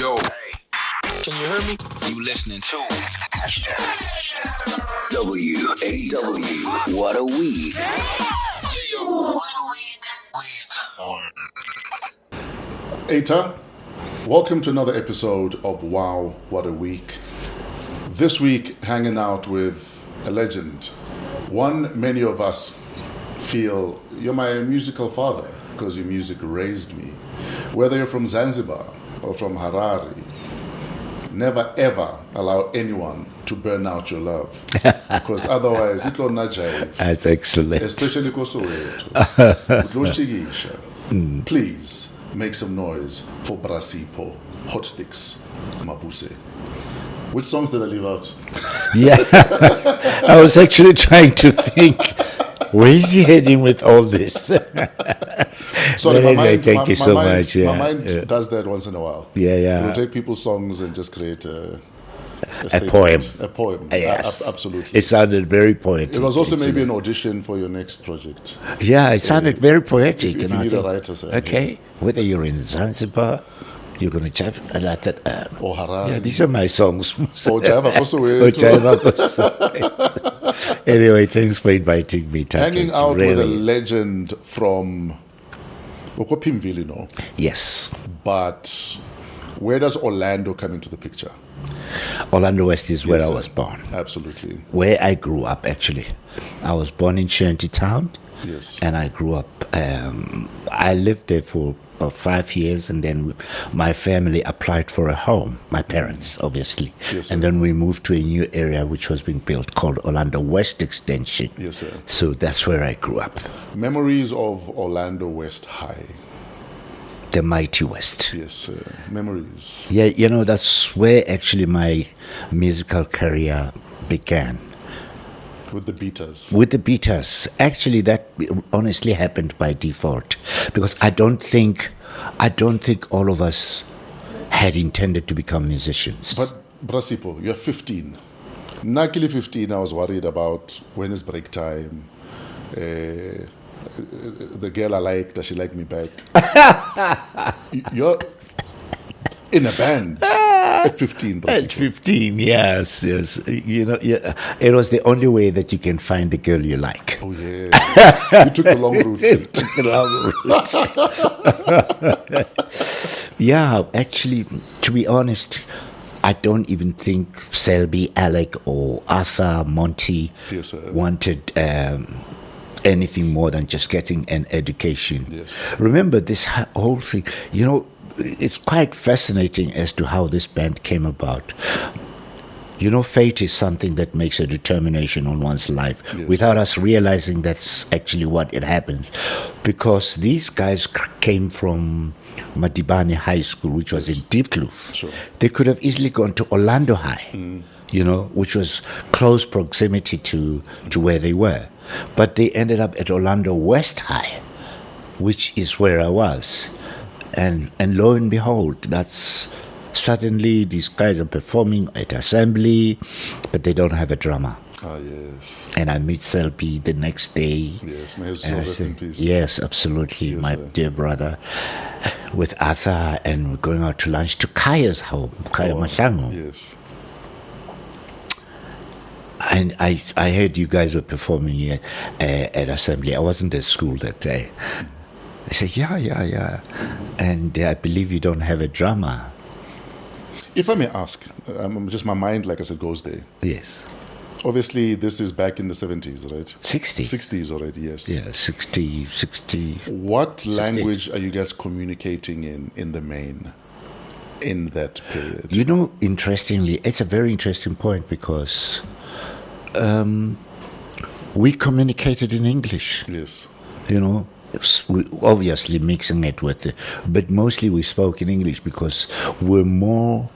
Yo, can you hear me? You listening to WAW. What a week. Eta, welcome to another episode of WAW. What a week. This week, hanging out with a legend. One many of us feel you're my musical father because your music raised me. Whether you're from Zanzibar or from Harari, never ever allow anyone to burn out your love because otherwise it will not jive. That's excellent. Especially Kosoweto. Please make some noise for Sipho, Hotstix, Mabuse. Which songs did I leave out? Yeah, I was actually trying to think, where is he heading with all this? Sorry, my mind, thank you so much. My mind does that once in a while. Yeah. We'll take people's songs and just create a poem. A poem. Yes. Absolutely. It sounded very poetic. It was also maybe an audition for your next project. Yeah, it sounded very poetic. If you need a writer, sir. Okay, whether you're in Zanzibar, you're going to jive a lot at or Harari. Yeah, these are my songs. Or Java Kosoweto. Anyway, thanks for inviting me. Hanging out with a legend from Pimville, no? Yes. But where does Orlando come into the picture? Orlando West is where I was born. Absolutely. Where I grew up, actually. I was born in Shantytown. Yes. And I grew up, I lived there for about 5 years, and then my family applied for a home, my parents, obviously. Yes, sir. And then we moved to a new area which was being built called Orlando West Extension. Yes, sir. So that's where I grew up. Memories of Orlando West High. The mighty West. Yes, sir. Memories. Yeah, you know, that's where actually my musical career began. With the beaters. With the beaters. Actually, that honestly happened by default, because I don't think all of us had intended to become musicians. But Sipho, you're 15. Nakili 15, I was worried about when is break time. The girl I like, does she like me back? You're in a band at 15. At 15, yes. You know, it was the only way that you can find the girl you like. Oh, yeah. You took the long route. Yeah, actually, to be honest, I don't even think Selby, Alec, or Arthur, Monty wanted anything more than just getting an education. Yes. Remember this whole thing, you know, it's quite fascinating as to how this band came about. You know, fate is something that makes a determination on one's life without us realizing that's actually what it happens. Because these guys came from Madibani High School, which was in Diepkloof. Sure. They could have easily gone to Orlando High, you know, which was close proximity to where they were. But they ended up at Orlando West High, which is where I was. And lo and behold, that's suddenly these guys are performing at assembly, but they don't have a drummer. Ah, yes. And I meet Selby the next day. Yes, may his soul rest in peace. Yes, absolutely, yes, my dear brother, with Arthur, and we're going out to lunch to Kaya's home, Kaya Mashango. Yes. And I heard you guys were performing here at assembly. I wasn't at school that day. I said, yeah. And I believe you don't have a drummer. If I may ask, just my mind, like I said, goes there. Yes. Obviously, this is back in the 70s, right? 60s. 60s already, yes. Yeah, 60. What language are you guys communicating in the main in that period? You know, interestingly, it's a very interesting point because we communicated in English. Yes. You know, we obviously mixing it with it, but mostly we spoke in English because we're more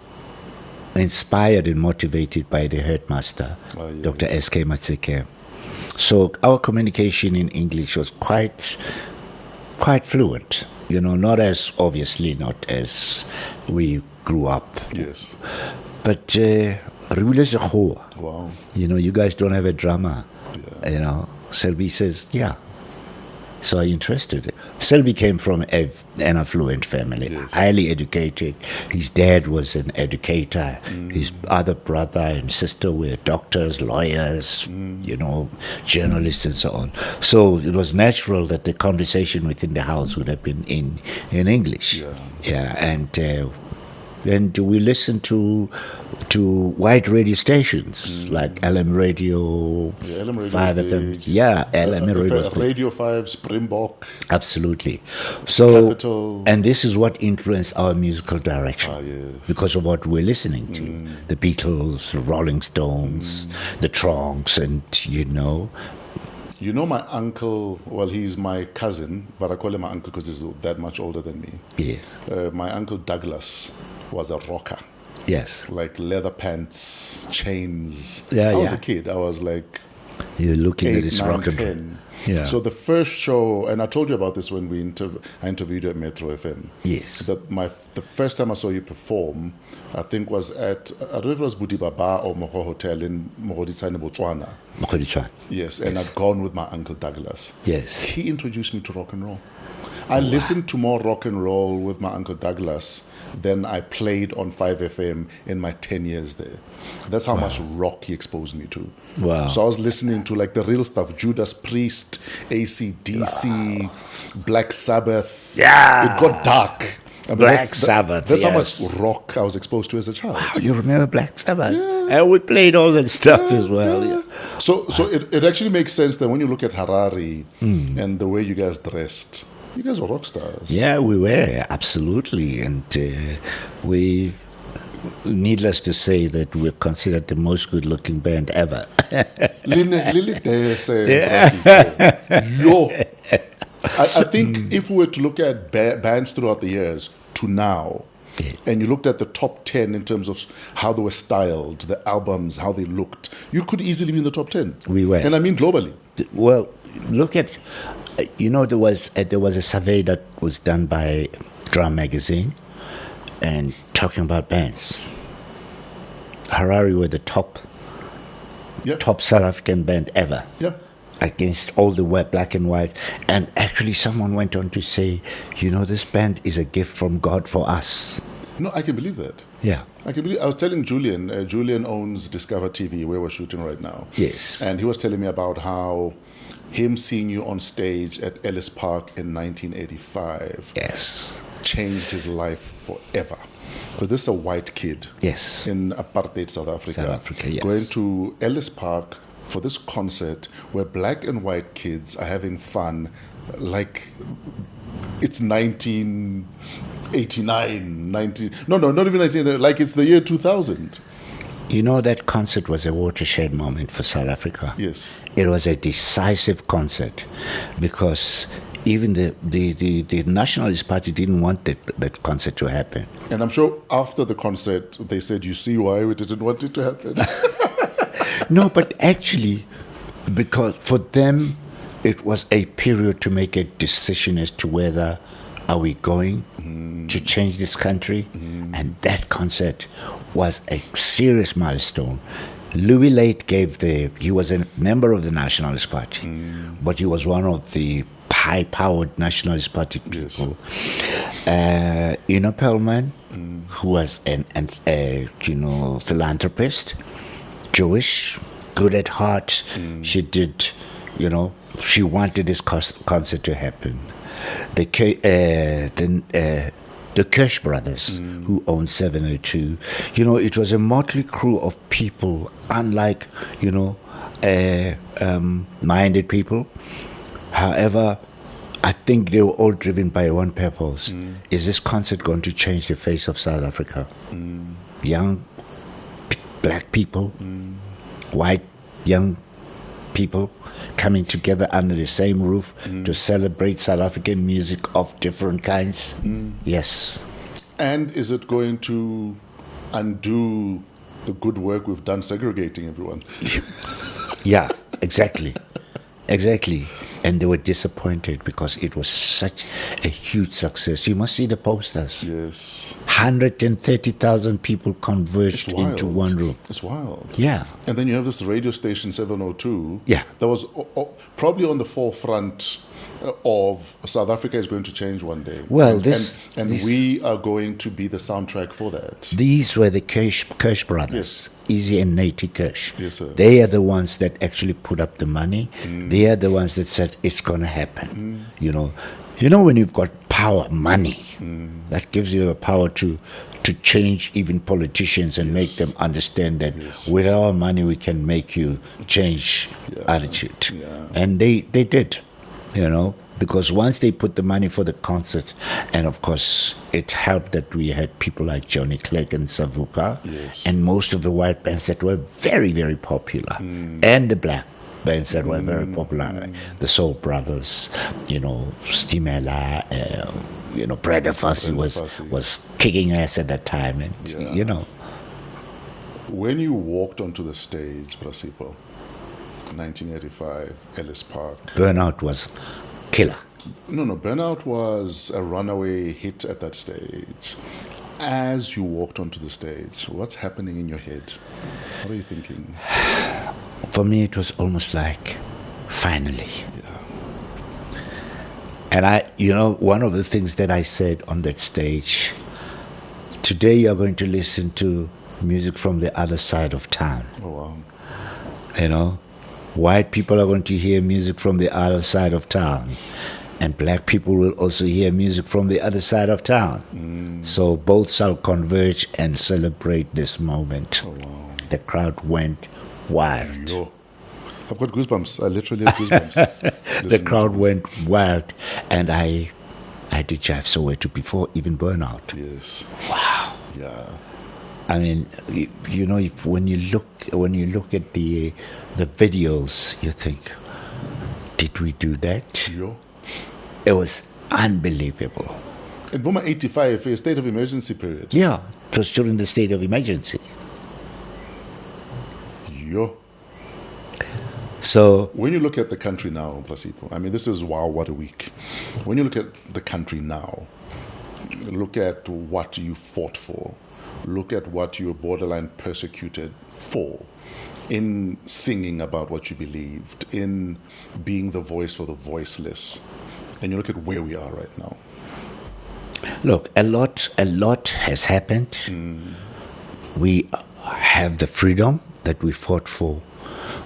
inspired and motivated by the headmaster, yes. Dr. S.K. Matseke. So our communication in English was quite fluent, you know, not as we grew up. Yes. But wow. You know, you guys don't have a drummer. Yeah. You know, Selby says, yeah. So I interested. Selby came from an affluent family, Yes. highly educated. His dad was an educator. His other brother and sister were doctors, lawyers, journalists and so on. So it was natural that the conversation within the house would have been in English. And we listened to white radio stations like LM Radio, LM Radio 5 is FM. big. Yeah, LM Radio. was big. Radio 5, Springbok. Absolutely. So, Capital. and this is what influenced our musical direction Yes. because of what we're listening to. The Beatles, the Rolling Stones, the Tronks, and You know my uncle, well, he's my cousin, but I call him my uncle because he's that much older than me. Yes. My uncle Douglas was a rocker, Yes. like leather pants, chains. Yeah, I was yeah. a kid. I was like You're looking at 8, this 9, rock and 10. Yeah. So the first show, and I told you about this when I interviewed you at Metro FM. Yes. That the first time I saw you perform, I think was at, I don't know if it was Buti Baba or Moho Hotel in Mohoditsane, Botswana. Mokhoditswane. Yes, and I'd gone with my uncle Douglas. Yes. He introduced me to rock and roll. I listened to more rock and roll with my uncle Douglas than I played on 5FM in my 10 years there. That's how much rock he exposed me to. Wow. So I was listening to like the real stuff, Judas Priest, AC/DC, Black Sabbath. Yeah. It got dark. I mean, Black Sabbath, That's how yes. much rock I was exposed to as a child. Oh, you remember Black Sabbath? And we played all that stuff as well. Yeah. So it actually makes sense that when you look at Harari and the way you guys dressed, you guys were rock stars. Yeah, we were, absolutely. And we, needless to say, that we're considered the most good-looking band ever. Lili Yo. I think if we were to look at bands throughout the years to now, and you looked at the top 10 in terms of how they were styled, the albums, how they looked, you could easily be in the top 10. We were. And I mean globally. Well, look at, there was a survey that was done by Drum Magazine and talking about bands. Harari were the top South African band ever. Yeah. Against all the black and white. And actually someone went on to say, this band is a gift from God for us. No, I can believe that. Yeah. I was telling Julian, Julian owns Discover TV, where we're shooting right now. Yes. And he was telling me about how him seeing you on stage at Ellis Park in 1985 Yes. changed his life forever. So this is a white kid Yes. in apartheid South Africa. South Africa, yes. Going to Ellis Park for this concert where black and white kids are having fun like it's 1989, not even 1989, like it's the year 2000. That concert was a watershed moment for South Africa. Yes. It was a decisive concert because even the Nationalist Party didn't want that concert to happen. And I'm sure after the concert, they said, you see why we didn't want it to happen. No, but actually, because for them, it was a period to make a decision as to whether are we going to change this country. And that concert was a serious milestone. Louis Late he was a member of the Nationalist Party, but he was one of the high-powered Nationalist Party people. Yes. Ina Perlman, who was a philanthropist, Jewish, good at heart. She did, she wanted this concert to happen. The Kirsch brothers, who owned 702, it was a motley crew of people, unlike, minded people. However, I think they were all driven by one purpose. Is this concert going to change the face of South Africa? Young black people, white young people coming together under the same roof to celebrate South African music of different kinds. Yes. And is it going to undo the good work we've done segregating everyone? Yeah, exactly. Exactly. And they were disappointed because it was such a huge success. You must see the posters. Yes. 130,000 people converged into one room. It's wild. Yeah. And then you have this radio station 702. Yeah. That was probably on the forefront of South Africa is going to change one day. Well, and we are going to be the soundtrack for that. These were the Kirsch brothers, Easy and Nati Kirsch. Yes, sir. They are the ones that actually put up the money. They are the ones that said it's going to happen. You know when you've got power, money, that gives you the power to change even politicians and make them understand that with our money we can make you change attitude. Yeah. And they did, because once they put the money for the concert, and of course it helped that we had people like Johnny Clegg and Savuka, and most of the white bands that were very, very popular, and the black bands that were very popular, the Soul Brothers, Stimela, Brother Fussy was kicking ass at that time, and When you walked onto the stage, Sipho, 1985, Ellis Park. Burnout was killer. No, Burnout was a runaway hit at that stage. As you walked onto the stage, what's happening in your head? What are you thinking? For me, it was almost like, finally. Yeah. And one of the things that I said on that stage, today you're going to listen to music from the other side of town. Oh, wow. White people are going to hear music from the other side of town. And black people will also hear music from the other side of town. So both shall converge and celebrate this moment. Oh, wow. The crowd went wild. Yo. I've got goosebumps. I literally have goosebumps. The crowd went wild. And I did Jive Soweto before even Burnout. Yes. Wow. Yeah. I mean, when you look at the videos, you think, did we do that? Yo. It was unbelievable. In Boma 85, a state of emergency period. Yeah, it was during the state of emergency. Yo. So when you look at the country now, Sipho, I mean, this is wow, what a week. When you look at the country now, look at what you fought for, look at what you were borderline persecuted for, in singing about what you believed, in being the voice for the voiceless, and you look at where we are right now. Look, a lot has happened. We have the freedom that we fought for,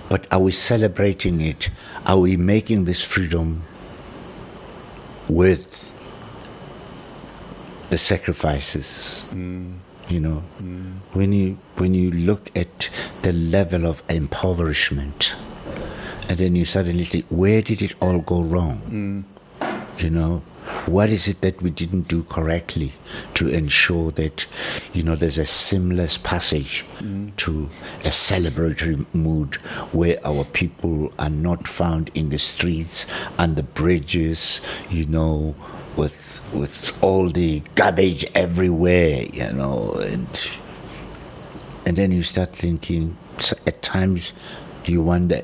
but are we celebrating it? Are we making this freedom with the sacrifices? When you look at the level of impoverishment, and then you suddenly think, where did it all go wrong? What is it that we didn't do correctly to ensure that, there's a seamless passage to a celebratory mood where our people are not found in the streets, on the bridges, with all the garbage everywhere, and then you start thinking, at times you wonder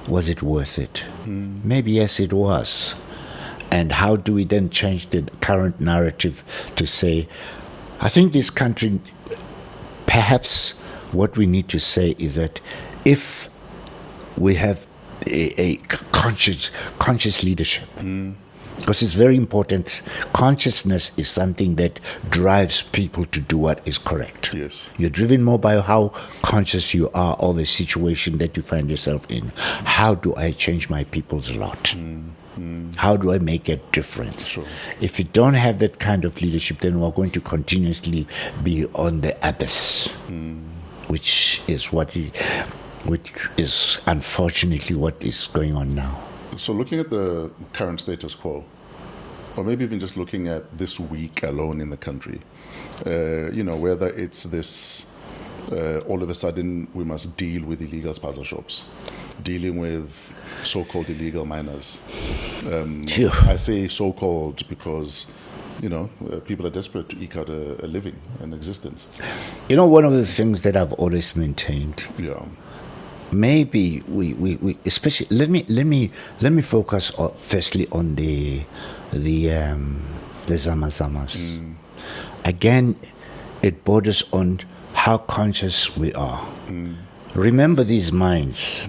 was it worth it? Maybe yes, it was. And how do we then change the current narrative to say, I think this country, perhaps what we need to say is that if we have a conscious leadership, because it's very important, consciousness is something that drives people to do what is correct. Yes. You're driven more by how conscious you are of the situation that you find yourself in. How do I change my people's lot? How do I make a difference? Sure. If you don't have that kind of leadership, then we're going to continuously be on the abyss, which is unfortunately what is going on now. So looking at the current status quo, or maybe even just looking at this week alone in the country, whether it's this, all of a sudden we must deal with illegal spaza shops, dealing with so-called illegal miners. I say so-called because, people are desperate to eke out a living, an existence. One of the things that I've always maintained. Yeah. Maybe we especially let me focus firstly on the zamas. Again, it borders on how conscious we are. Remember these minds.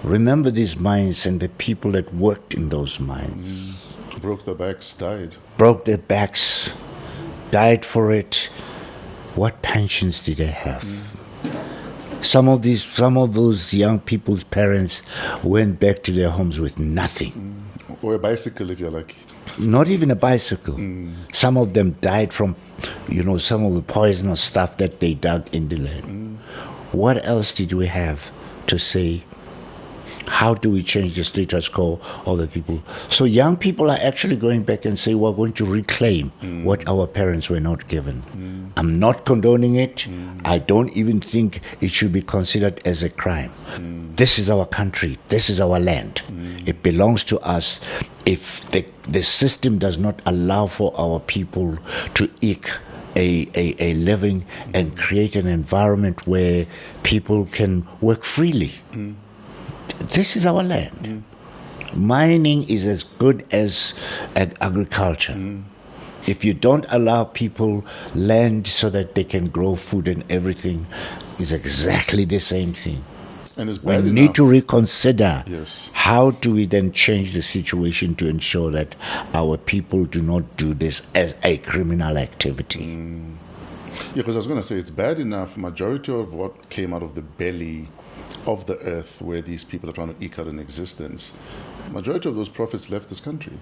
Remember these mines and the people that worked in those mines. Broke their backs, died. Broke their backs, died for it. What pensions did they have? Some of those young people's parents went back to their homes with nothing. Or a bicycle if you're lucky. Not even a bicycle. Some of them died from, some of the poisonous stuff that they dug in the land. What else did we have to say? How do we change the status quo of the people? So young people are actually going back and say, we're going to reclaim what our parents were not given. I'm not condoning it. I don't even think it should be considered as a crime. This is our country. This is our land. It belongs to us. If the system does not allow for our people to eke a living and create an environment where people can work freely, this is our land. Mining is as good as agriculture. If you don't allow people land so that they can grow food and everything, it's exactly the same thing. And it's We bad need enough. to reconsider Yes. how do we then change the situation to ensure that our people do not do this as a criminal activity. Yeah, because I was going to say, it's bad enough. Majority of what came out of the belly of the earth where these people are trying to eke out an existence, majority of those profits left this country.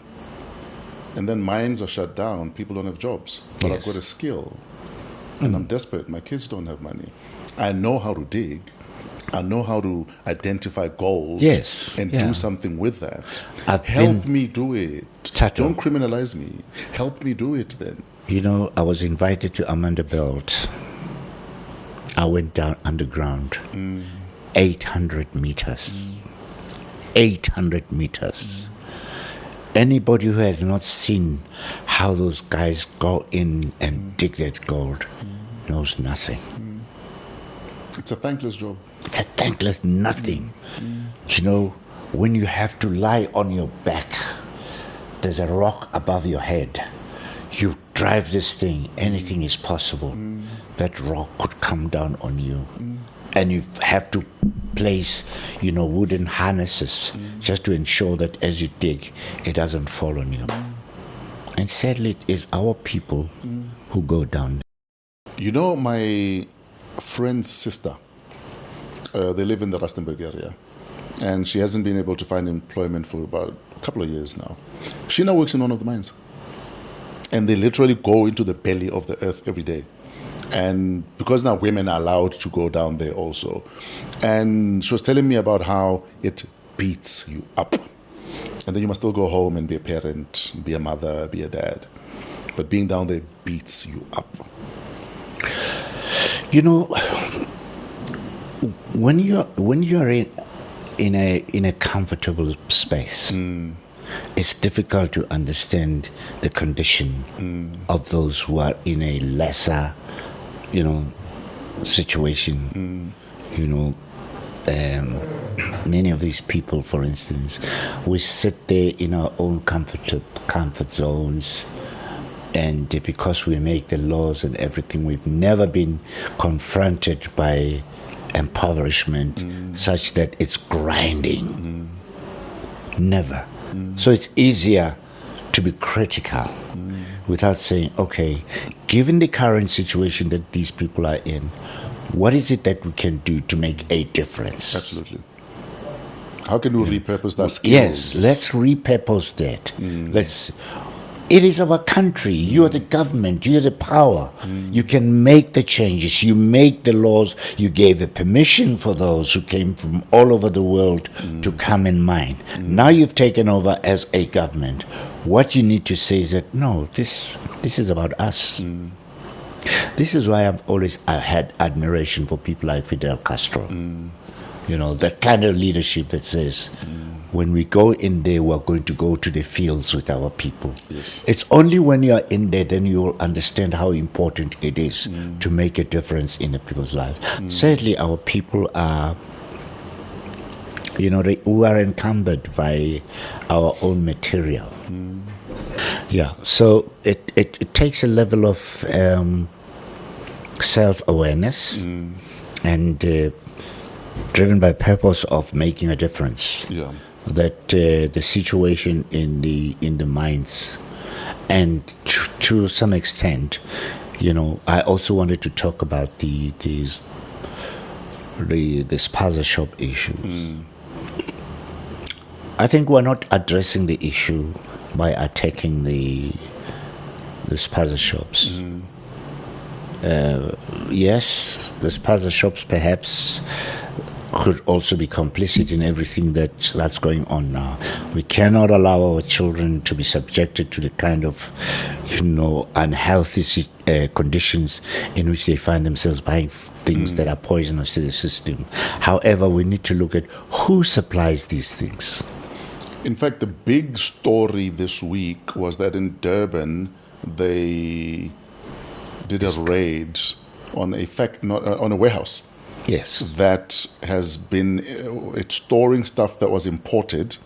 And then mines are shut down. People don't have jobs. But I've Yes. got a skill. And I'm desperate. My kids don't have money. I know how to dig. I know how to identify gold. Yes, And yeah. do something with that. I've Help been- me do it. Tato. Don't criminalize me. Help me do it then. I was invited to Amanda Belt. I went down underground, 800 meters. 800 meters. Anybody who has not seen how those guys go in and dig that gold knows nothing. It's a thankless job. It's a thankless nothing. When you have to lie on your back, there's a rock above your head. You drive this thing, anything is possible. That rock could come down on you. And you have to place, wooden harnesses just to ensure that as you dig, it doesn't fall on you. And sadly, it is our people who go down. My friend's sister, they live in the Rustenburg area, and she hasn't been able to find employment for about a couple of years now. She now works in one of the mines. And they literally go into the belly of the earth every day. And because now women are allowed to go down there also. And she was telling me about how it beats you up. And then you must still go home and be a parent, be a mother, be a dad. But being down there beats you up. When you're in a comfortable space, it's difficult to understand the condition of those who are in a lesser, situation. Many of these people, for instance, we sit there in our own comfort zones, and because we make the laws and everything, we've never been confronted by impoverishment such that it's grinding. Never. So it's easier to be critical without saying, okay, given the current situation that these people are in, what is it that we can do to make a difference? Absolutely. How can we repurpose that skills? Yes, let's repurpose that. It is our country. You are the government. You are the power. You can make the changes. You make the laws. You gave the permission for those who came from all over the world to come and mine. Now you've taken over as a government. What you need to say is that, no, this is about us. This is why I've always had admiration for people like Fidel Castro. That kind of leadership that says, when we go in there, we're going to go to the fields with our people. Yes. It's only when you're in there, then you will understand how important it is to make a difference in the people's lives. Sadly, our people are, we are encumbered by our own material. Yeah, so it takes a level of self-awareness and driven by purpose of making a difference. Yeah. That the situation in the mines, and to some extent, I also wanted to talk about the spaza shop issues. I think we're not addressing the issue by attacking the spaza shops. Yes, the spaza shops perhaps could also be complicit in everything that's going on now. We cannot allow our children to be subjected to the kind of, unhealthy conditions in which they find themselves buying things that are poisonous to the system. However, we need to look at who supplies these things. In fact, the big story this week was that in Durban, they did a raid on a warehouse. Yes. That has been it's storing stuff that was imported,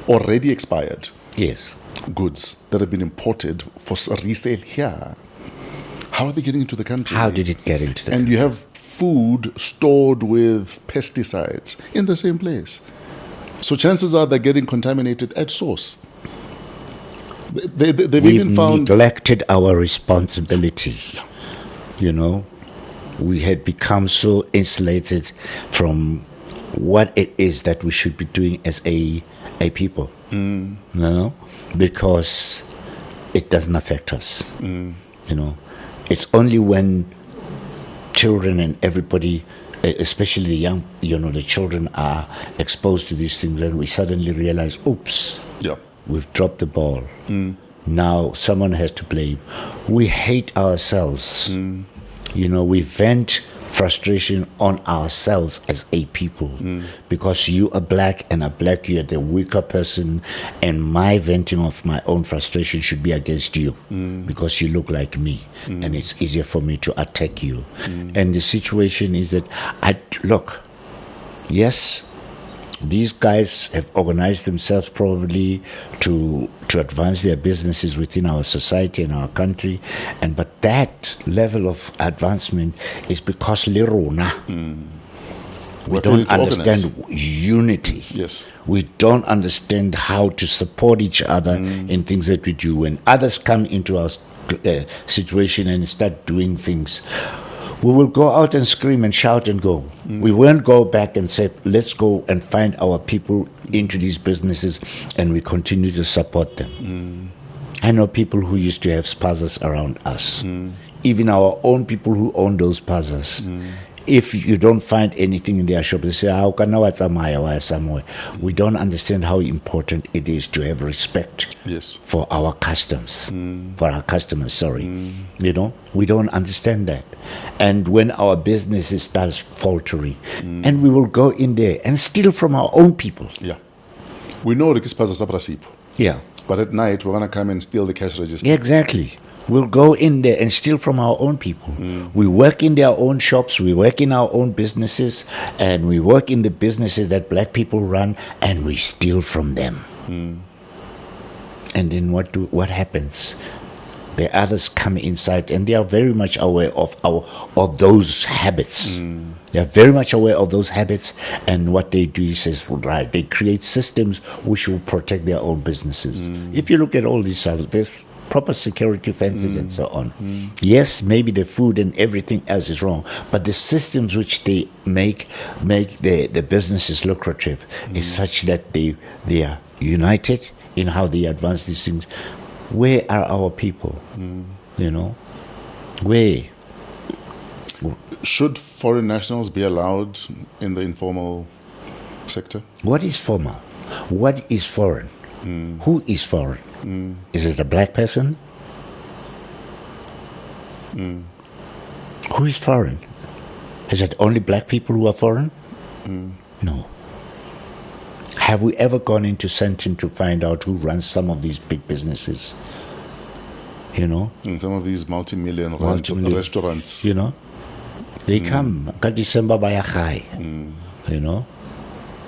already expired. Yes. Goods that have been imported for resale here. How are they getting into the country? How did it get into the And country? you have food stored with pesticides in the same place. So chances are they're getting contaminated at source. They've We've even found... neglected our responsibility. We had become so insulated from what it is that we should be doing as a people, because it doesn't affect us. It's only when children and everybody, especially the young, the children are exposed to these things, and we suddenly realize, oops, we've dropped the ball. Now someone has to blame. We hate ourselves. We vent frustration on ourselves as a people, because you are black and a black, you're the weaker person, and my venting of my own frustration should be against you because you look like me, and it's easier for me to attack you. And the situation is that, yes, these guys have organized themselves probably to advance their businesses within our society and our country, but that level of advancement is because Lerona. We don't understand unity. Yes. We don't understand how to support each other in things that we do. When others come into our situation and start doing things, we will go out and scream and shout and go. We won't go back and say, let's go and find our people into these businesses, and we continue to support them. I know people who used to have spazas around us, even our own people who own those spazas. If you don't find anything in their shop, they say, how can I somewhere? We don't understand how important it is to have respect for our customs, for our customers, we don't understand that. And when our businesses start faltering, and we will go in there and steal from our own people. Yeah. We know the Kispaza Sapra Sipho. Yeah. But at night, we're going to come and steal the cash register. Exactly. We'll go in there and steal from our own people. We work in their own shops, we work in our own businesses, and we work in the businesses that black people run, and we steal from them. And then what happens? The others come inside, and they are very much aware of those habits. They are very much aware of those habits, and what they do is they create systems which will protect their own businesses. If you look at all these others, there's proper security fences and so on. Yes, maybe the food and everything else is wrong, but the systems which they make the businesses lucrative is such that they are united in how they advance these things. Where are our people? Where? Should foreign nationals be allowed in the informal sector? What is formal? What is foreign? Who is foreign? Is it a black person? Who is foreign? Is it only black people who are foreign? No. Have we ever gone into Sandton to find out who runs some of these big businesses? Some of these multi-million restaurants. They come. December by a high.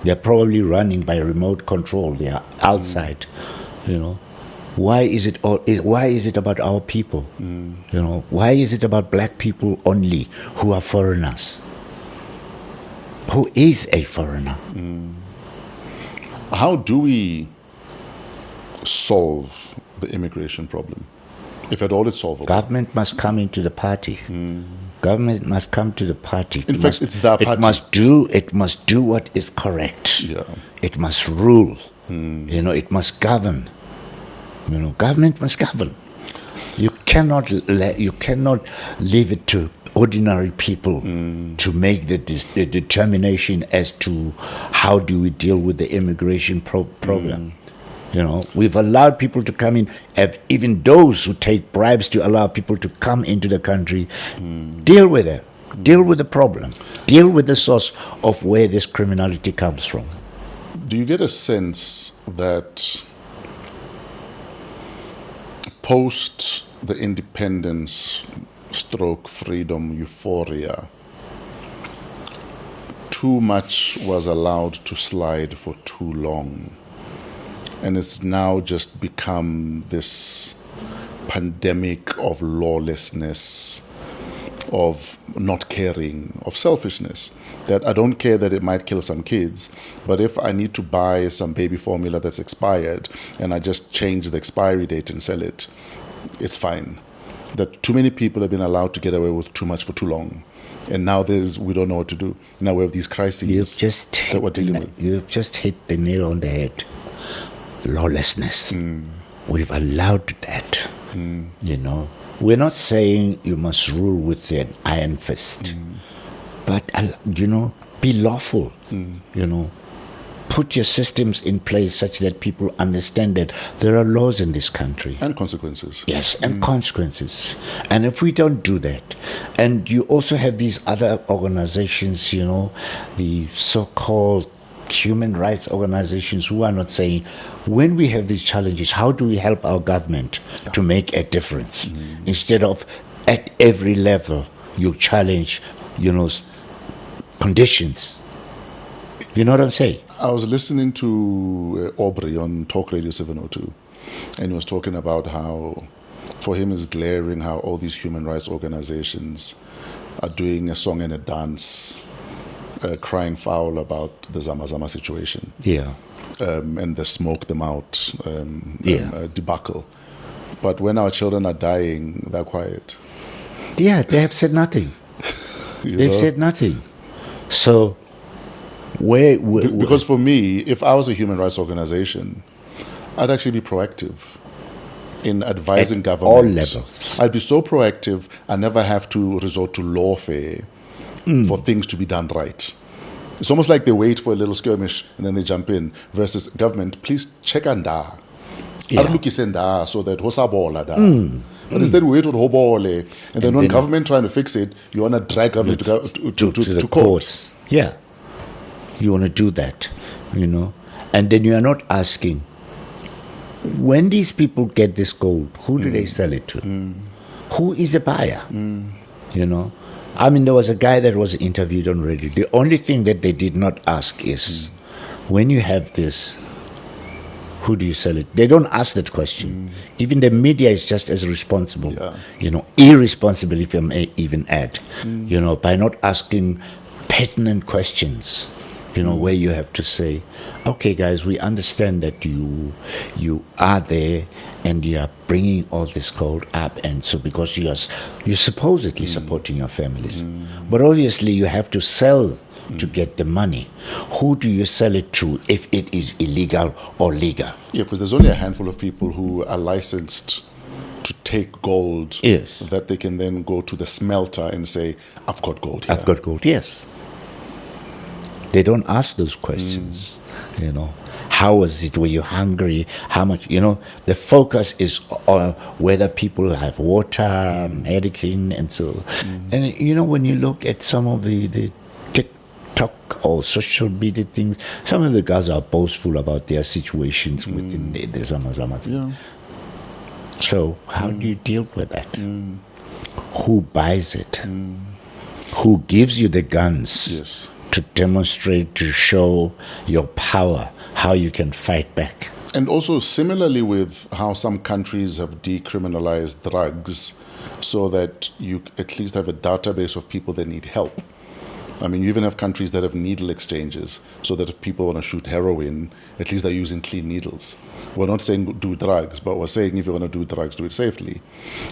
They're probably running by remote control. They are outside. Why is it about our people? Why is it about black people only who are foreigners? who is a foreigner. How do we solve the immigration problem? If at all it's solvable. Government must come into the party. Government must come to the party. In fact, it's their party. It must do what is correct. Yeah. It must rule. It must govern. Government must govern. You cannot leave it to ordinary people to make the determination as to how do we deal with the immigration problem. We've allowed people to come in, even those who take bribes to allow people to come into the country. Deal with it. Deal with the problem. Deal with the source of where this criminality comes from. Do you get a sense that post the independence / freedom euphoria, too much was allowed to slide for too long? And it's now just become this pandemic of lawlessness, of not caring, of selfishness. That I don't care that it might kill some kids, but if I need to buy some baby formula that's expired and I just change the expiry date and sell it, it's fine. That too many people have been allowed to get away with too much for too long. And now we don't know what to do. Now we have these crises that we're dealing with. You've just hit the nail on the head. Lawlessness. We've allowed that. We're not saying you must rule with an iron fist, but be lawful. Put your systems in place such that people understand that there are laws in this country and consequences. Yes, and consequences. And if we don't do that, and you also have these other organizations, the so-called human rights organizations who are not saying, when we have these challenges, how do we help our government to make a difference? Instead of at every level you challenge, conditions. You know what I'm saying? I was listening to Aubrey on Talk Radio 702, and he was talking about how, for him, it's glaring how all these human rights organizations are doing a song and a dance, crying foul about the zama situation. Yeah. And the smoke them out debacle. But when our children are dying, they're quiet. Yeah, they have said nothing. They've said nothing. So, because for me, if I was a human rights organization, I'd actually be proactive in advising government. All levels. I'd be so proactive, I never have to resort to lawfare for things to be done right. It's almost like they wait for a little skirmish and then they jump in. Versus government, please check and da. So that hosabola da. But instead we wait for the whole and then when government trying to fix it, you want to drag government to the courts. Yeah. You want to do that, And then you are not asking, when these people get this gold, who do they sell it to? Who is the buyer? There was a guy that was interviewed on radio. The only thing that they did not ask is, when you have this, who do you sell it? They don't ask that question. Even the media is just as responsible, irresponsible, if I may even add, by not asking pertinent questions. Where you have to say, okay, guys, we understand that you are there and you are bringing all this gold up, and so because you're supposedly supporting your families, but obviously you have to sell to get the money. Who do you sell it to if it is illegal or legal? Yeah, because there's only a handful of people who are licensed to take gold that they can then go to the smelter and say, I've got gold here. I've got gold, yes. They don't ask those questions, How was it? Were you hungry? How much? The focus is on whether people have water, medicine, and so. And, when you look at some of the TikTok or social media things, some of the guys are boastful about their situations within the zama. Yeah. So how do you deal with that? Who buys it? Who gives you the guns? Yes. To demonstrate, to show your power, how you can fight back. And also similarly with how some countries have decriminalized drugs so that you at least have a database of people that need help. I mean, you even have countries that have needle exchanges, so that if people want to shoot heroin, at least they're using clean needles. We're not saying do drugs, but we're saying if you want to do drugs, do it safely.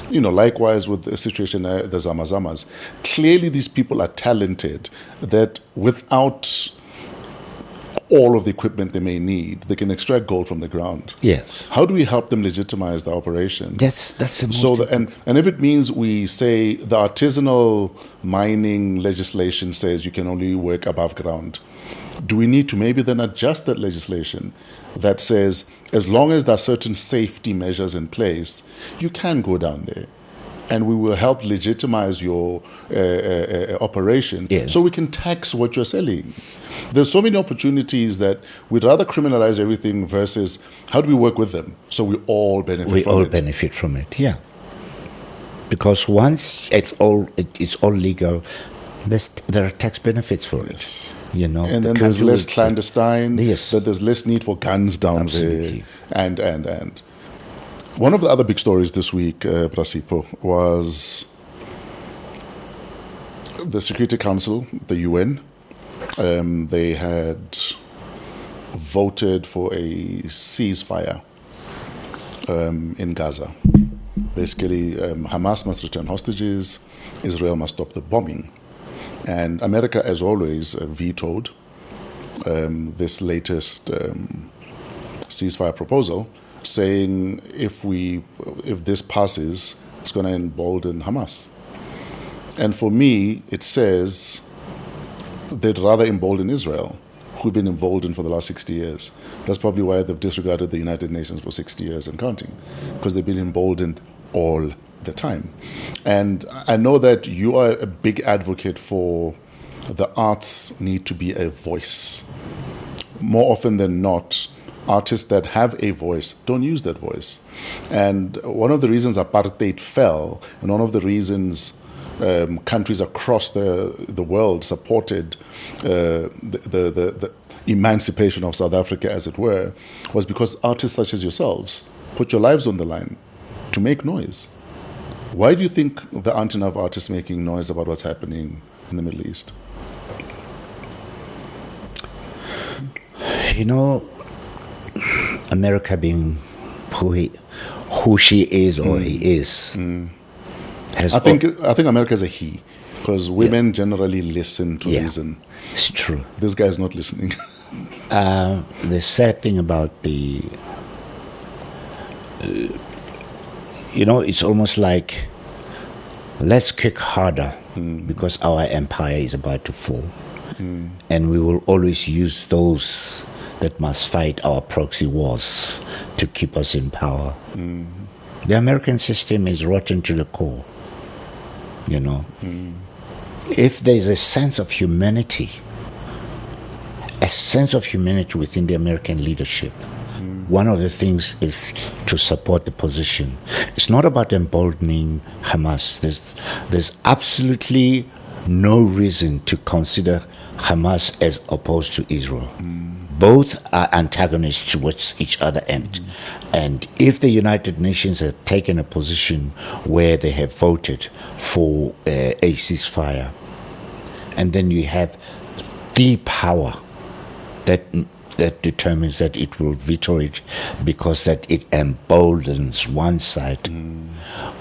Likewise with the situation, the zamas. Clearly, these people are talented that without all of the equipment they may need, they can extract gold from the ground. Yes. How do we help them legitimize the operation? That's the most and if it means we say the artisanal mining legislation says you can only work above ground, do we need to maybe then adjust that legislation that says as long as there are certain safety measures in place, you can go down there? And we will help legitimize your operation, so we can tax what you're selling. There's so many opportunities that we'd rather criminalize everything versus how do we work with them so we all benefit from it. We all benefit from it, yeah. Because once it's all legal, there are tax benefits for it. And then there's less clandestine. Yes. That there's less need for guns down there. And one of the other big stories this week, Sipho, was the Security Council, the UN. They had voted for a ceasefire in Gaza. Basically, Hamas must return hostages, Israel must stop the bombing. And America, as always, vetoed this latest ceasefire proposal, saying if this passes, it's going to embolden Hamas. And for me, it says they'd rather embolden Israel, who've been emboldened for the last 60 years. That's probably why they've disregarded the United Nations for 60 years and counting, because they've been emboldened all the time. And I know that you are a big advocate for the arts need to be a voice. More often than not, artists that have a voice don't use that voice. And one of the reasons apartheid fell, and one of the reasons countries across the world supported the emancipation of South Africa, as it were, was because artists such as yourselves put your lives on the line to make noise. Why do you think there aren't enough artists making noise about what's happening in the Middle East? America being who she is or he is. I think America is a he, because women generally listen to reason. It's true. This guy is not listening. The sad thing about it's almost like let's kick harder because our empire is about to fall. And we will always use those that must fight our proxy wars to keep us in power. The American system is rotten to the core. If there's a sense of humanity within the American leadership, one of the things is to support the position. It's not about emboldening Hamas. There's absolutely no reason to consider Hamas as opposed to Israel. Both are antagonists towards each other end. And if the United Nations have taken a position where they have voted for a ceasefire, and then you have the power that determines that it will veto it because that it emboldens one side,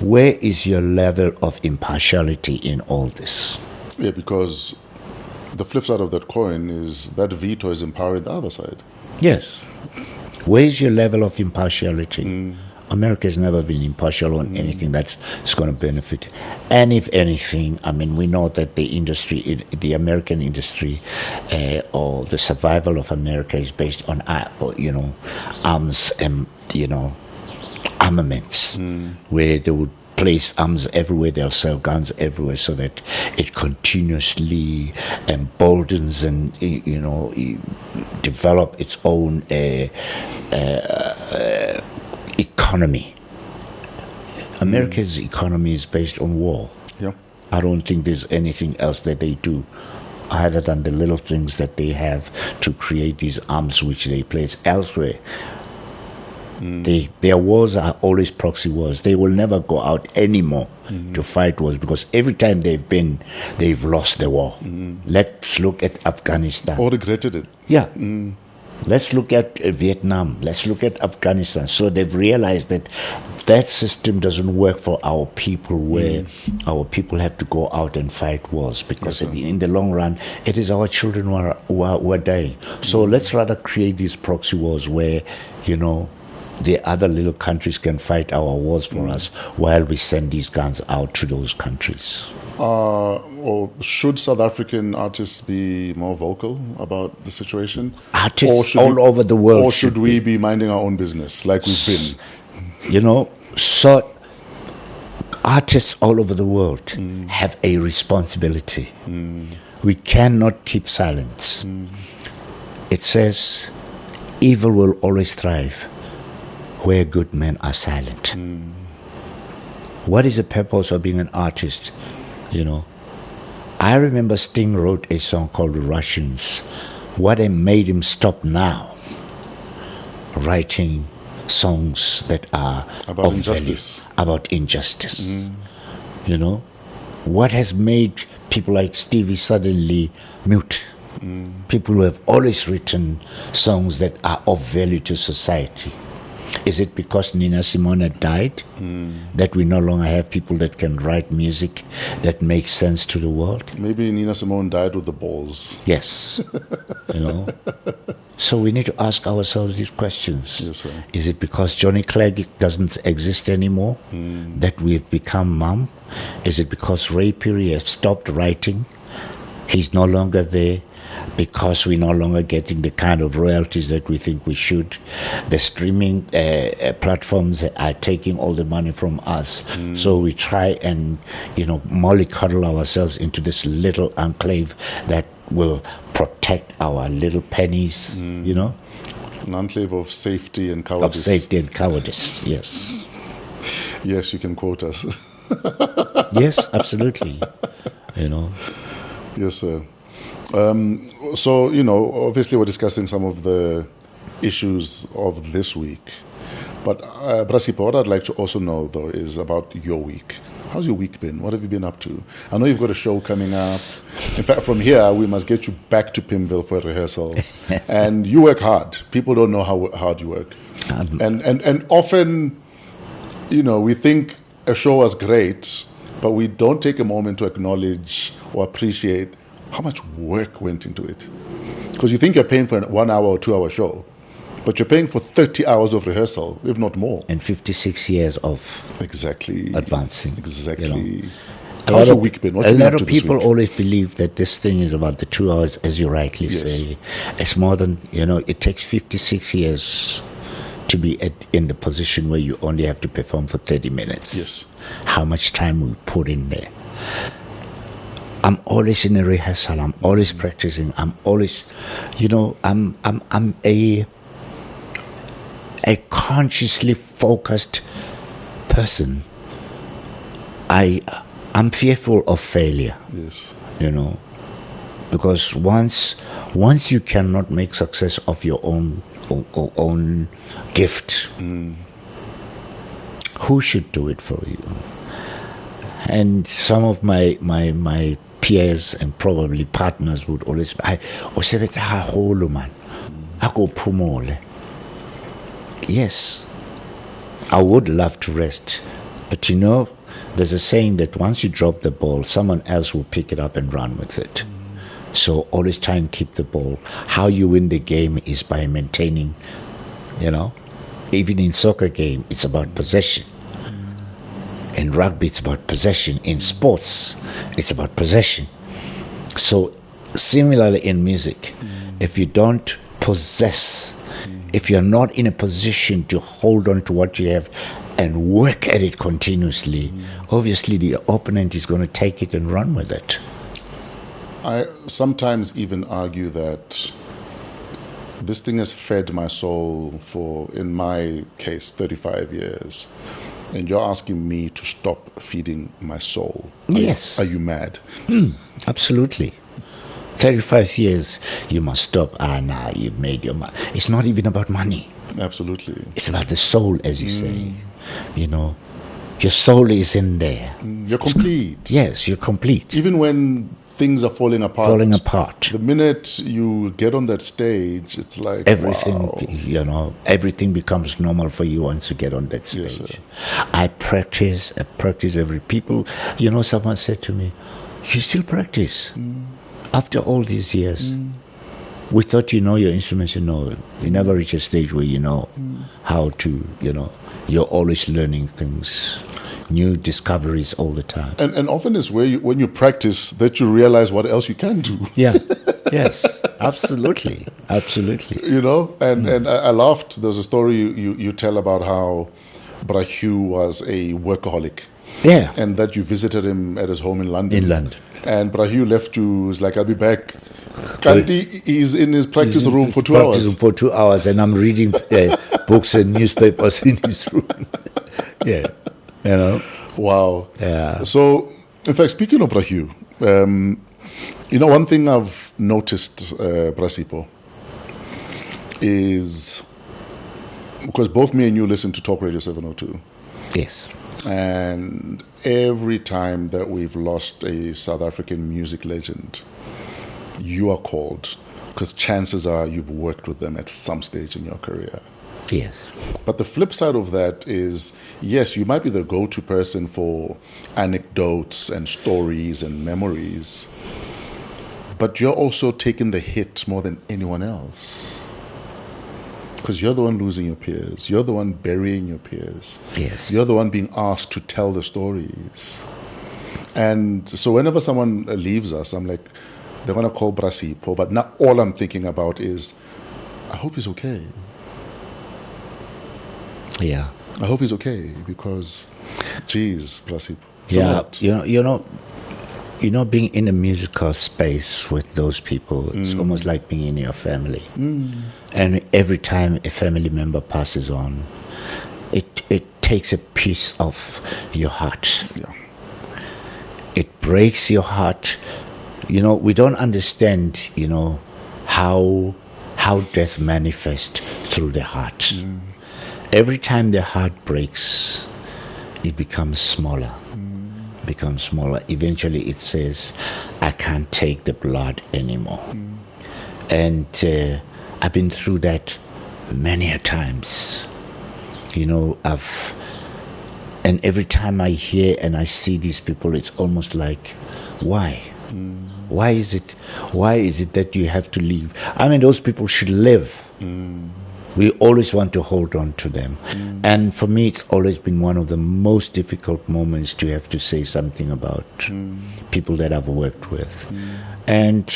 where is your level of impartiality in all this? Yeah, because the flip side of that coin is that veto is empowering the other side. Yes. Where is your level of impartiality? America has never been impartial on anything that's going to benefit. And if anything, we know that the industry, the American industry, or the survival of America is based on, arms and, armaments, where they would place arms everywhere, they'll sell guns everywhere, so that it continuously emboldens and develop its own economy. America's economy is based on war. Yeah. I don't think there's anything else that they do other than the little things that they have to create these arms which they place elsewhere. Their wars are always proxy wars. They will never go out anymore to fight wars because every time they've lost the war. Let's look at Afghanistan. Or regretted it. Yeah. Let's look at Vietnam. Let's look at Afghanistan. So they've realized that that system doesn't work for our people, where our people have to go out and fight wars, because in the long run, it is our children who are dying. So let's rather create these proxy wars where, the other little countries can fight our wars for us while we send these guns out to those countries. Or should South African artists be more vocal about the situation? Artists all over the world. Or should we be minding our own business like we've been? So artists all over the world have a responsibility. We cannot keep silence. It says, evil will always thrive where good men are silent. What is the purpose of being an artist? I remember Sting wrote a song called Russians. What made him stop now writing songs that are about injustice? About injustice. What has made people like Stevie suddenly mute? People who have always written songs that are of value to society. Is it because Nina Simone had died that we no longer have people that can write music that makes sense to the world? Maybe Nina Simone died with the balls. Yes. So we need to ask ourselves these questions. Yes, sir. Is it because Johnny Clegg doesn't exist anymore that we've become mum? Is it because Ray Perry has stopped writing? He's no longer there because we're no longer getting the kind of royalties that we think we should. The streaming platforms are taking all the money from us. So we try and, mollycoddle ourselves into this little enclave that will protect our little pennies, An enclave of safety and cowardice. Of safety and cowardice, yes. Yes, you can quote us. Yes, absolutely. Yes, sir. So, obviously we're discussing some of the issues of this week. But, Sipho, what I'd like to also know, though, is about your week. How's your week been? What have you been up to? I know you've got a show coming up. In fact, from here, we must get you back to Pimville for a rehearsal. And you work hard. People don't know how hard you work. And often, we think a show was great, but we don't take a moment to acknowledge or appreciate how much work went into it. Because you think you're paying for a 1 hour or 2 hour show, but you're paying for 30 hours of rehearsal, if not more. And 56 years of advancing. Exactly. How's your week been? A lot of people always believe that this thing is about the 2 hours, as you rightly say. It's more than, it takes 56 years to be in the position where you only have to perform for 30 minutes. Yes. How much time we put in there. I'm always in a rehearsal. I'm always practicing. I'm always, I'm a consciously focused person. I'm fearful of failure. Yes. Because once you cannot make success of your own gift, who should do it for you? And some of my peers and probably partners would always say, yes, I would love to rest. But there's a saying that once you drop the ball, someone else will pick it up and run with it. So always try and keep the ball. How you win the game is by maintaining, even in soccer game, it's about possession. In rugby, it's about possession. In sports, it's about possession. So similarly in music, if you don't possess, if you're not in a position to hold on to what you have and work at it continuously, obviously the opponent is going to take it and run with it. I sometimes even argue that this thing has fed my soul for, in my case, 35 years. And you're asking me to stop feeding my soul. Yes. Are you mad? Absolutely. 35 years, you must stop. Now you've made your money. It's not even about money. Absolutely. It's about the soul, as you say. You know, your soul is in there. You're complete. Yes, you're complete. Even when things are falling apart. Falling apart. The minute you get on that stage, it's like Everything, wow. you know, everything becomes normal for you once you get on that stage. Yes, sir. I practice every people. You know, someone said to me, "You still practice after all these years." We thought you know your instruments, you never reach a stage where you know how to, you're always learning things, new discoveries all the time. And often it's where when you practice that you realize what else you can do. Yeah, yes, absolutely. And I laughed. There's a story you tell about how Brahu was a workaholic. Yeah. And that you visited him at his home in London. And Brahu left you, was like, I'll be back. Kanti is in his practice room for 2 hours. For 2 hours, and I'm reading books and newspapers in his room. Yeah, Wow. Yeah. So, in fact, speaking of Brahu, one thing I've noticed, Brasipo, is because both me and you listen to Talk Radio 702. Yes. And every time that we've lost a South African music legend, you are called, because chances are you've worked with them at some stage in your career. Yes. But the flip side of that is, yes, you might be the go-to person for anecdotes and stories and memories, but you're also taking the hit more than anyone else. Because you're the one losing your peers. You're the one burying your peers. Yes. You're the one being asked to tell the stories. And so whenever someone leaves us, I'm like, they want to call Brasipo, but not all I'm thinking about is, I hope he's okay. Yeah. I hope he's okay, because, geez, Brasipo. Yeah, being in a musical space with those people, it's almost like being in your family. And every time a family member passes on, it takes a piece of your heart. Yeah. It breaks your heart. We don't understand, how death manifests through the heart. Every time the heart breaks, it becomes smaller. Eventually it says, I can't take the blood anymore. And I've been through that many a times. And every time I hear and I see these people, it's almost like, why? Why is it that you have to leave? I mean, those people should live. We always want to hold on to them. And for me, it's always been one of the most difficult moments to have to say something about people that I've worked with. And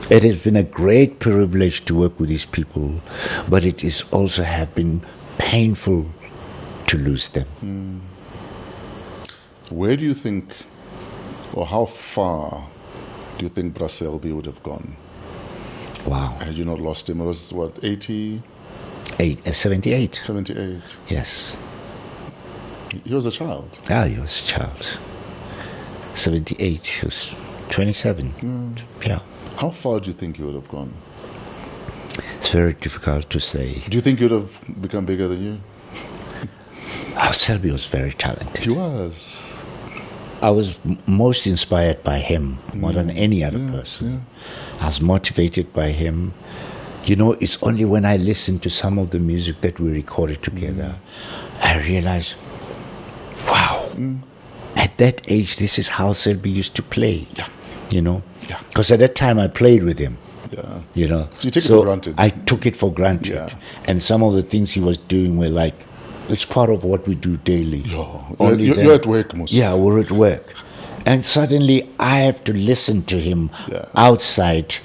it has been a great privilege to work with these people, but it is also have been painful to lose them. Where do you think, or how far do you think Selby would have gone? Wow. Had you not lost him? It was, 80? 78. 78. Yes. He was a child. Ah, he was a child. 78. He was 27. Yeah. How far do you think he would have gone? It's very difficult to say. Do you think he would have become bigger than you? Selby was very talented. He was. I was most inspired by him more than any other person. Yeah. I was motivated by him. It's only when I listened to some of the music that we recorded together, I realized, wow, at that age, this is how Selby used to play. Yeah. Yeah. Because at that time, I played with him. Yeah. So you take it for granted. I took it for granted. Yeah. And some of the things he was doing were like, it's part of what we do daily. You're at work, Musa. Yeah, we're at work. And suddenly I have to listen to him outside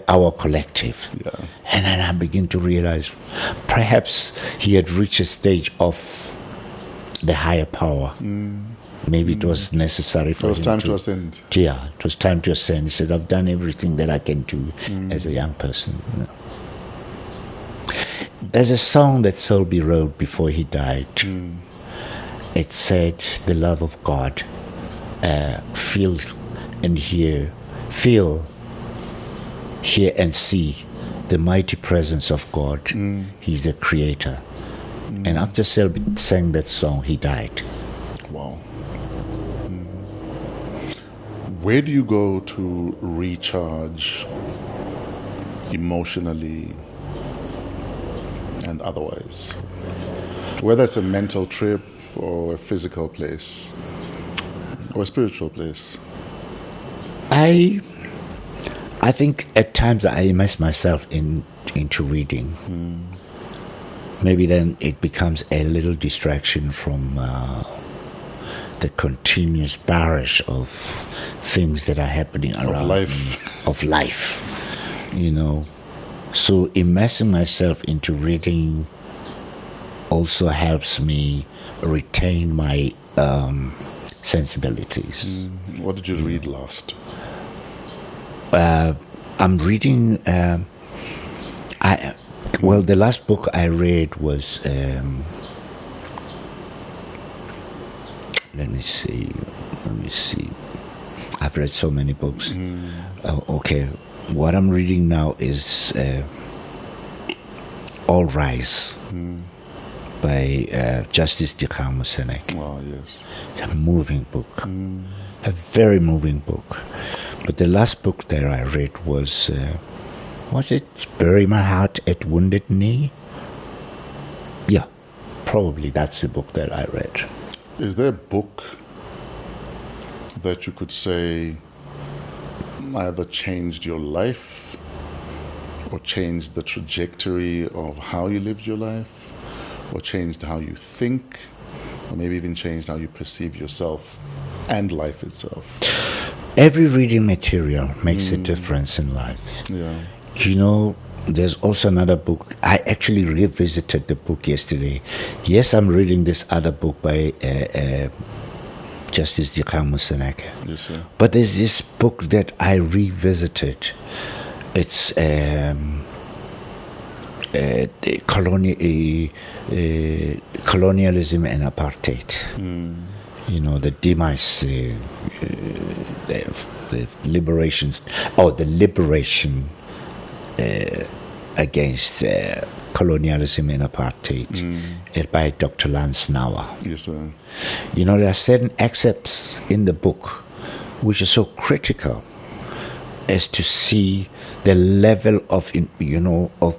our collective. Yeah. And then I begin to realize perhaps he had reached a stage of the higher power. Maybe it was necessary for him. It was time to ascend. Yeah, it was time to ascend. He said, I've done everything that I can do as a young person. There's a song that Selby wrote before he died. It said, the love of God, feel, hear and see the mighty presence of God. He's the creator. And after Selby sang that song, he died. Wow. Where do you go to recharge emotionally and otherwise? Whether it's a mental trip or a physical place or a spiritual place? I think at times I immerse myself into reading. Maybe then it becomes a little distraction from the continuous barrage of things that are happening around Of life. you know. So immersing myself into reading also helps me retain my sensibilities. What did you read last? I'm reading. The last book I read was. Let me see. I've read so many books. Okay, what I'm reading now is All Rise by Justice Dikgang Moseneke. Oh, yes. It's a moving book, a very moving book. But the last book that I read was it Bury My Heart at Wounded Knee? Yeah, probably that's the book that I read. Is there a book that you could say either changed your life or changed the trajectory of how you lived your life or changed how you think or maybe even changed how you perceive yourself and life itself? Every reading material makes a difference in life. Yeah. You know, there's also another book. I actually revisited the book yesterday. Yes, I'm reading this other book by Justice Dikgang Moseneke. Yes, sir. But there's this book that I revisited. It's colonialism and apartheid. You know, the demise, the liberations, the liberation against colonialism and apartheid by Dr. Lance Nawa. Yes, sir. You know, there are certain excerpts in the book which are so critical as to see the level of, of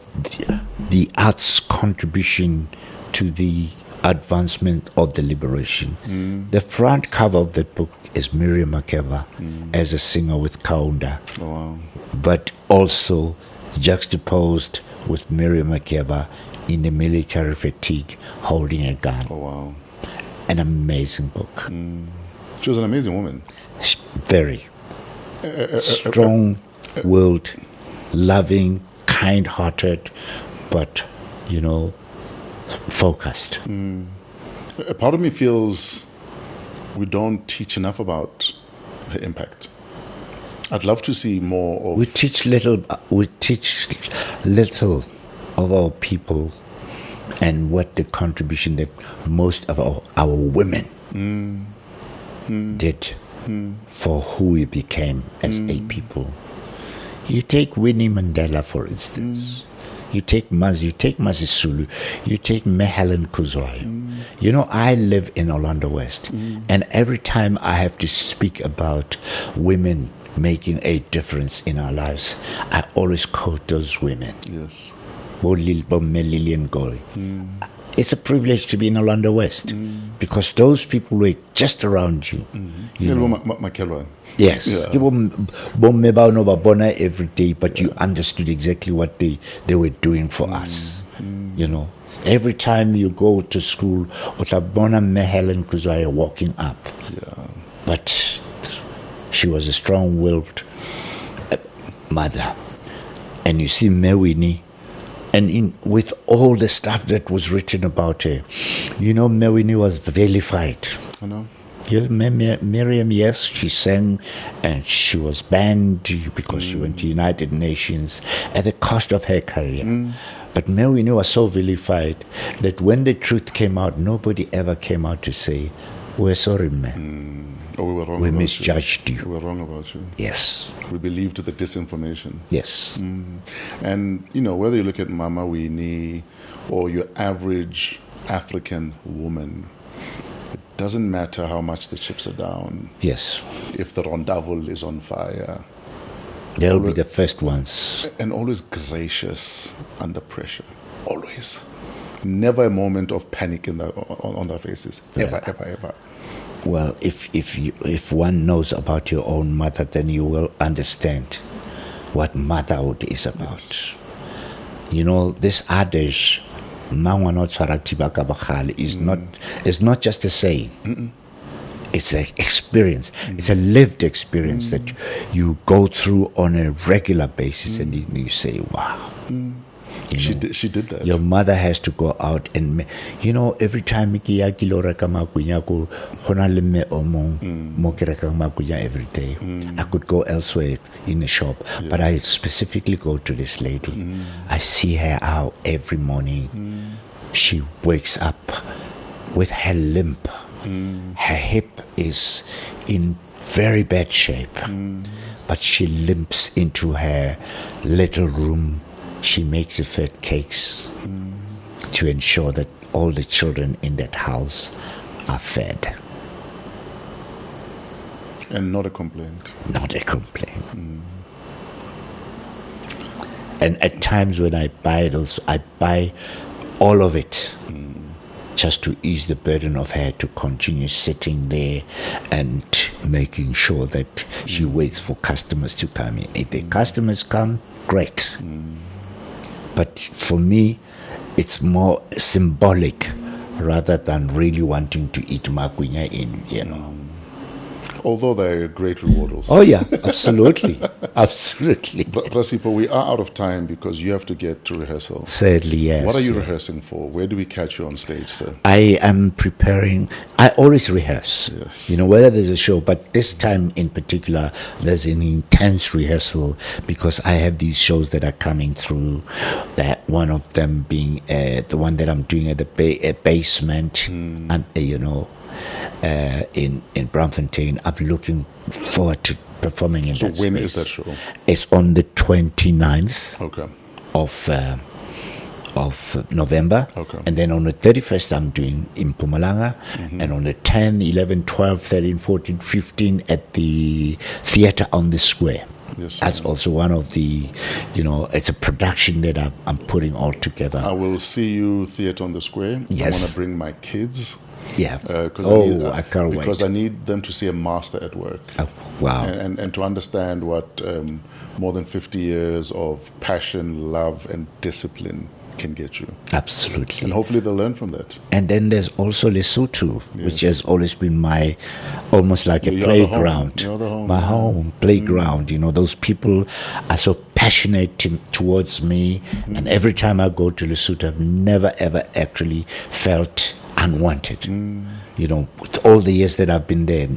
the arts' contribution to the advancement of the liberation. The front cover of that book is Miriam Makeba as a singer with Kaunda, but also juxtaposed with Miriam Makeba in the military fatigue holding a gun. Oh, wow. An amazing book. She was an amazing woman. Very strong-willed, loving, kind-hearted, but, focused. A part of me feels we don't teach enough about her impact. I'd love to see more of... We teach little of our people and what the contribution that most of our women did for who we became as a people. You take Winnie Mandela, for instance. You take Masisulu, you take Helen Kuzwayo. I live in Orlando West, and every time I have to speak about women making a difference in our lives, I always quote those women. Yes. Lillian Goy. It's a privilege to be in Orlando West because those people were just around you. Yes. Yeah. Every day, but you understood exactly what they were doing for us. Every time you go to school, Helen Kuzwayo walking up. Yeah. But she was a strong-willed mother. And you see Winnie, and with all the stuff that was written about her, Winnie was vilified. I know. Yeah, Miriam, yes, she sang and she was banned because she went to United Nations at the cost of her career. But Winnie was so vilified that when the truth came out, nobody ever came out to say, we're sorry, man. Oh, we were wrong We about misjudged you. you. We were wrong about you. Yes. We believed the disinformation. Yes. And, whether you look at Mama Winnie or your average African woman, it doesn't matter how much the chips are down. Yes. If the rondavel is on fire. They'll be the first ones. And always gracious under pressure. Always. Never a moment of panic on their faces. Ever, ever. Well, if one knows about your own mother, then you will understand what motherhood is about. Yes. This adage, is not just a saying. It's an experience. It's a lived experience that you go through on a regular basis, and you say, "Wow." She did that. Your mother has to go out and, every time every day. I could go elsewhere in the shop, but I specifically go to this lady. I see her out every morning. She wakes up with her limp. Her hip is in very bad shape, but she limps into her little room. She makes the fat cakes to ensure that all the children in that house are fed. And not a complaint. Not a complaint. And at times when I buy those, I buy all of it just to ease the burden of her to continue sitting there and making sure that she waits for customers to come in. If the customers come, great. But for me, it's more symbolic rather than really wanting to eat magunya in. Although they're a great reward also. Oh yeah, absolutely. Absolutely. Sipho, we are out of time because you have to get to rehearsal. Sadly, yes. What are you rehearsing for? Where do we catch you on stage, sir? I am preparing. I always rehearse. Yes. Whether there's a show, but this time in particular, there's an intense rehearsal because I have these shows that are coming through. That one of them being the one that I'm doing at the basement, and in Braamfontein. I'm looking forward to performing in that space. So when is that show? It's on the 29th. Okay. Of November. Okay. And then on the 31st, I'm doing in Mpumalanga. And on the 10, 11, 12, 13, 14, 15 at the theater on the square. Yes, that's also one of the, it's a production that I'm putting all together. I will see you theater on the square. Yes. I want to bring my kids. Yeah. I can't wait. Because I need them to see a master at work. Oh, wow. And to understand what more than 50 years of passion, love, and discipline can get you. Absolutely. And hopefully they'll learn from that. And then there's also Lesotho, which has always been my, almost like a playground. You're the home. My home, playground. Those people are so passionate towards me. And every time I go to Lesotho, I've never, ever actually felt unwanted. With all the years that I've been there,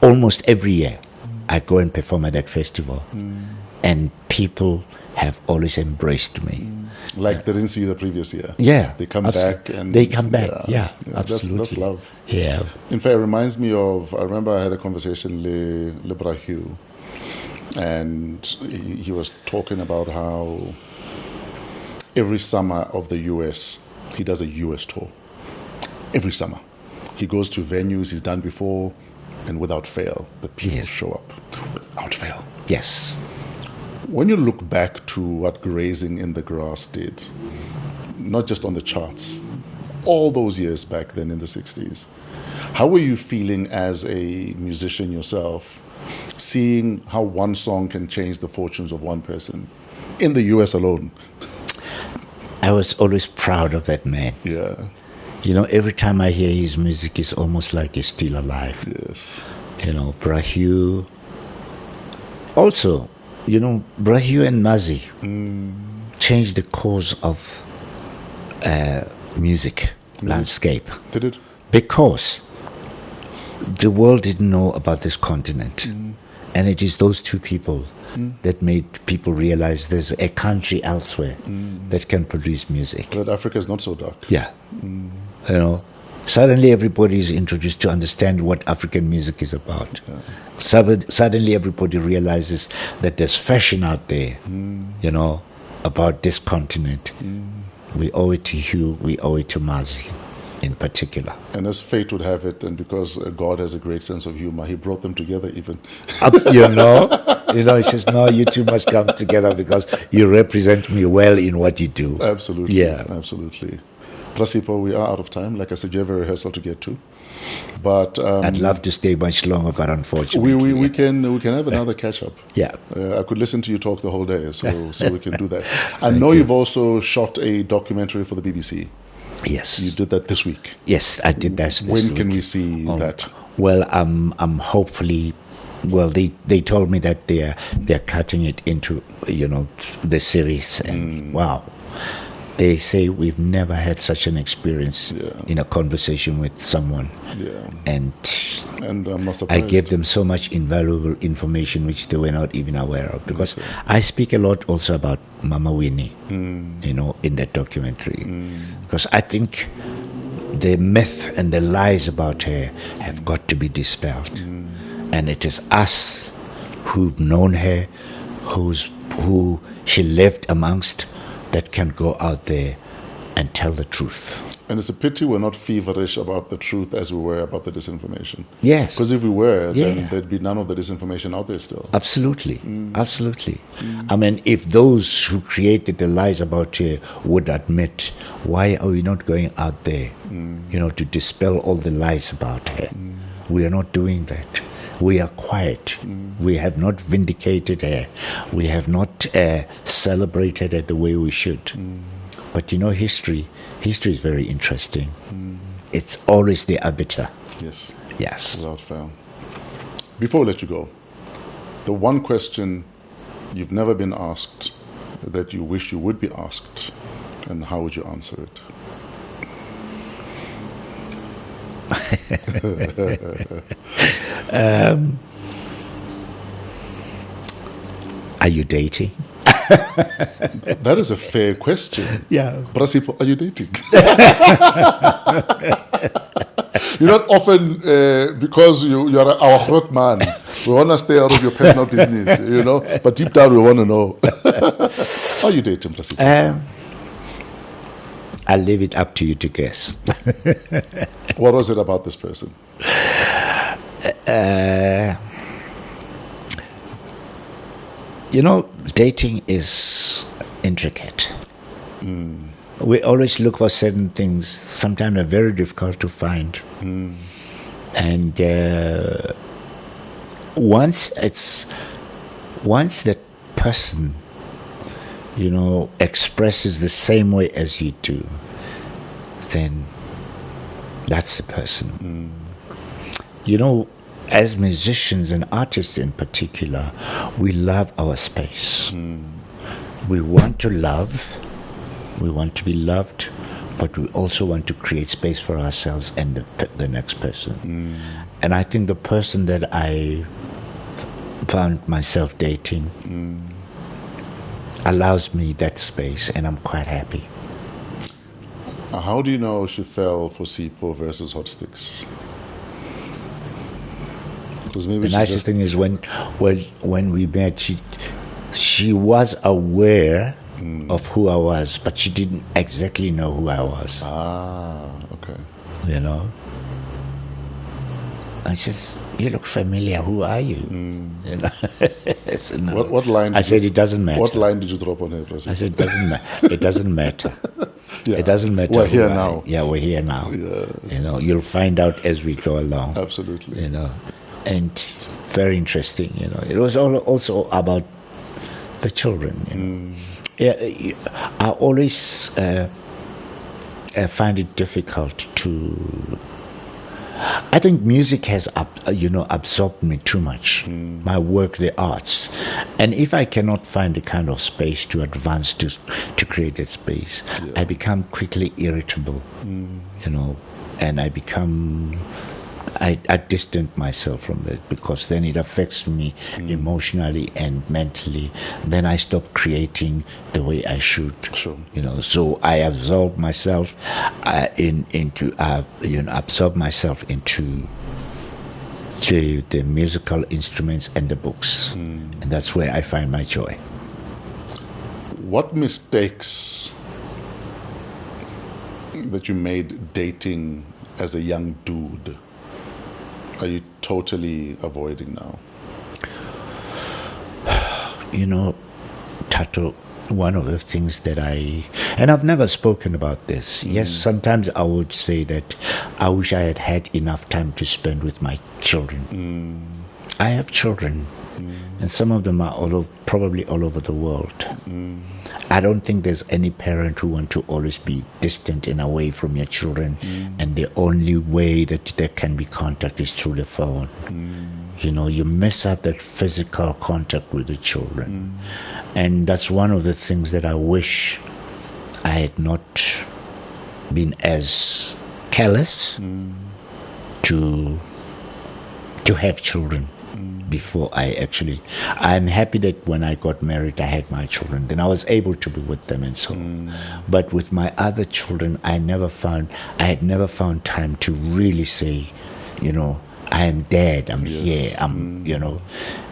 almost every year, I go and perform at that festival. And people have always embraced me. Like they didn't see you the previous year. Yeah. They come back. Absolutely. That's love. Yeah. In fact, it reminds me of, I remember I had a conversation with Lebra Hugh, and he was talking about how every summer of the US, he does a US tour. Every summer. He goes to venues he's done before, and without fail, the people show up. Without fail. Yes. When you look back to what Grazing in the Grass did, not just on the charts, all those years back then in the 60s, how were you feeling as a musician yourself, seeing how one song can change the fortunes of one person in the US alone? I was always proud of that man. Yeah. Every time I hear his music, it's almost like he's still alive. Yes. Brahu. Also, Brahu and Mazi changed the course of music landscape. Did it? Because the world didn't know about this continent. And it is those two people that made people realize there's a country elsewhere that can produce music. That Africa is not so dark. Yeah. Suddenly everybody is introduced to understand what African music is about. Suddenly everybody realizes that there's fashion out there, about this continent. We owe it to Hugh, we owe it to Mazi in particular. And as fate would have it, and because God has a great sense of humor, he brought them together even. He says, no, you two must come together because you represent me well in what you do. Absolutely. Yeah. Absolutely. Sipho, we are out of time. Like I said, you have a rehearsal to get to. But I'd love to stay much longer, but unfortunately. we can have another catch up. Yeah. I could listen to you talk the whole day, so we can do that. I know you've also shot a documentary for the BBC. Yes. You did that this week. Yes, I did that this When week. can we see that? Well, I'm hopefully. Well, they told me that they're cutting it into the series, and wow, they say we've never had such an experience in a conversation with someone, and I'm not surprised. I gave them so much invaluable information which they were not even aware of, because I speak a lot also about Mama Winnie, in that documentary, because I think the myth and the lies about her have got to be dispelled. And it is us who've known her, who she lived amongst, that can go out there and tell the truth. And it's a pity we're not feverish about the truth as we were about the disinformation. Yes. Because if we were, then there'd be none of the disinformation out there still. Absolutely. Absolutely. I mean, if those who created the lies about her would admit, why are we not going out there, to dispel all the lies about her? We are not doing that. We are quiet. We have not vindicated her. We have not celebrated her the way we should. But history is very interesting. It's always the arbiter. Yes. Yes. Without fail. Before I let you go, the one question you've never been asked that you wish you would be asked, and how would you answer it? Are you dating? That is a fair question. Yeah. Sipho, are you dating? You're not often, because you're our hot man, we want to stay out of your personal business, but deep down we want to know. Are you dating, Sipho? I'll leave it up to you to guess. What was it about this person? Dating is intricate. We always look for certain things. Sometimes they're very difficult to find. And once that person, expresses the same way as you do, then that's the person. As musicians and artists in particular, we love our space. We want to love, we want to be loved, but we also want to create space for ourselves and the next person. And I think the person that I found myself dating allows me that space, and I'm quite happy. How do you know she fell for Sipho versus Hotstix? Because maybe the nicest thing is when we met, she was aware of who I was, but she didn't exactly know who I was. Okay. I says, "You look familiar. Who are you?" I said, no. What line? I said, "It doesn't matter." What line did you drop on her, President? I said, "It doesn't matter. It doesn't matter. It doesn't matter." We're here now. Yeah, we're here now. Yeah. You'll find out as we go along. Absolutely. And very interesting. It was also about the children. Yeah, I always find it difficult to. I think music has, absorbed me too much. My work, the arts, and if I cannot find the kind of space to advance to create that space, I become quickly irritable. And I become I distant myself from that, because then it affects me emotionally and mentally. Then I stop creating the way I should. Sure. So I absorb myself absorb myself into the musical instruments and the books, and that's where I find my joy. What mistakes that you made dating as a young dude are you totally avoiding now? Tato, one of the things that and I've never spoken about this. Yes, sometimes I would say that I wish I had had enough time to spend with my children. I have children, and some of them are probably all over the world. I don't think there's any parent who want to always be distant and away from your children, and the only way that there can be contact is through the phone. You miss out that physical contact with the children. And that's one of the things that I wish I had not been as careless to have children before I'm happy that when I got married I had my children, then I was able to be with them and so on. But with my other children I had never found time to really say, I am dead, I'm here,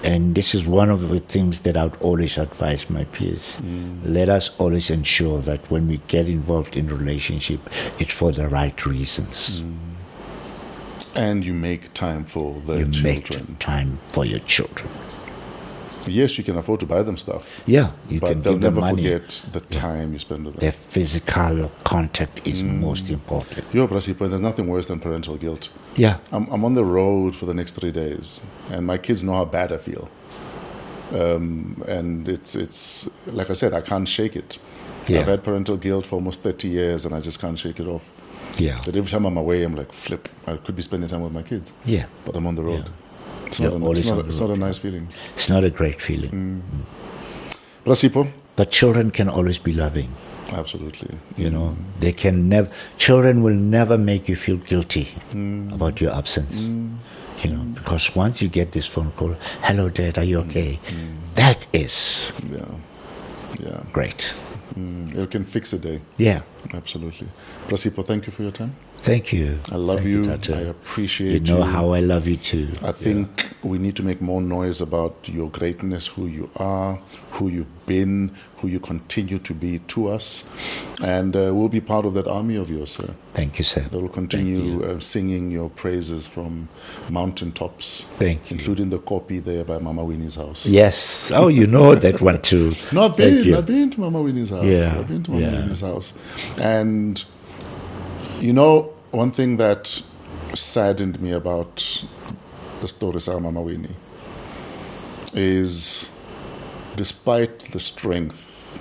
and this is one of the things that I would always advise my peers. Let us always ensure that when we get involved in relationship, it's for the right reasons. And you make time for the children. Make time for your children. Yes, you can afford to buy them stuff. Yeah, you but can they'll give them never money. forget the time you spend with them. Their physical contact is most important. Brasipo, there's nothing worse than parental guilt. Yeah. I'm on the road for the next 3 days, and my kids know how bad I feel. And it's like I said, I can't shake it. Yeah. I've had parental guilt for almost 30 years, and I just can't shake it off. Yeah. That every time I'm away, I'm like, flip, I could be spending time with my kids. Yeah. But I'm on the road. Yeah. It's You're not a nice feeling. It's not a great feeling. Rasipo? But children can always be loving. Absolutely. They can never. Children will never make you feel guilty about your absence. Because once you get this phone call, "Hello, Dad, are you okay?" That is great. It can fix a day. Yeah. Absolutely. Rasipo, thank you for your time. Thank you. I love Thank you. Tato. I appreciate you. You know how I love you too. I think we need to make more noise about your greatness, who you are, who you've been, who you continue to be to us. And we'll be part of that army of yours, sir. Thank you, sir. That will continue singing your praises from mountaintops. Thank you. Including the copy there by Mama Winnie's house. Yes. Oh, you know that one too. No, I've been to Mama Winnie's house. Yeah. I've been to Mama Winnie's house. And one thing that saddened me about the stories of Mama Winnie is, despite the strength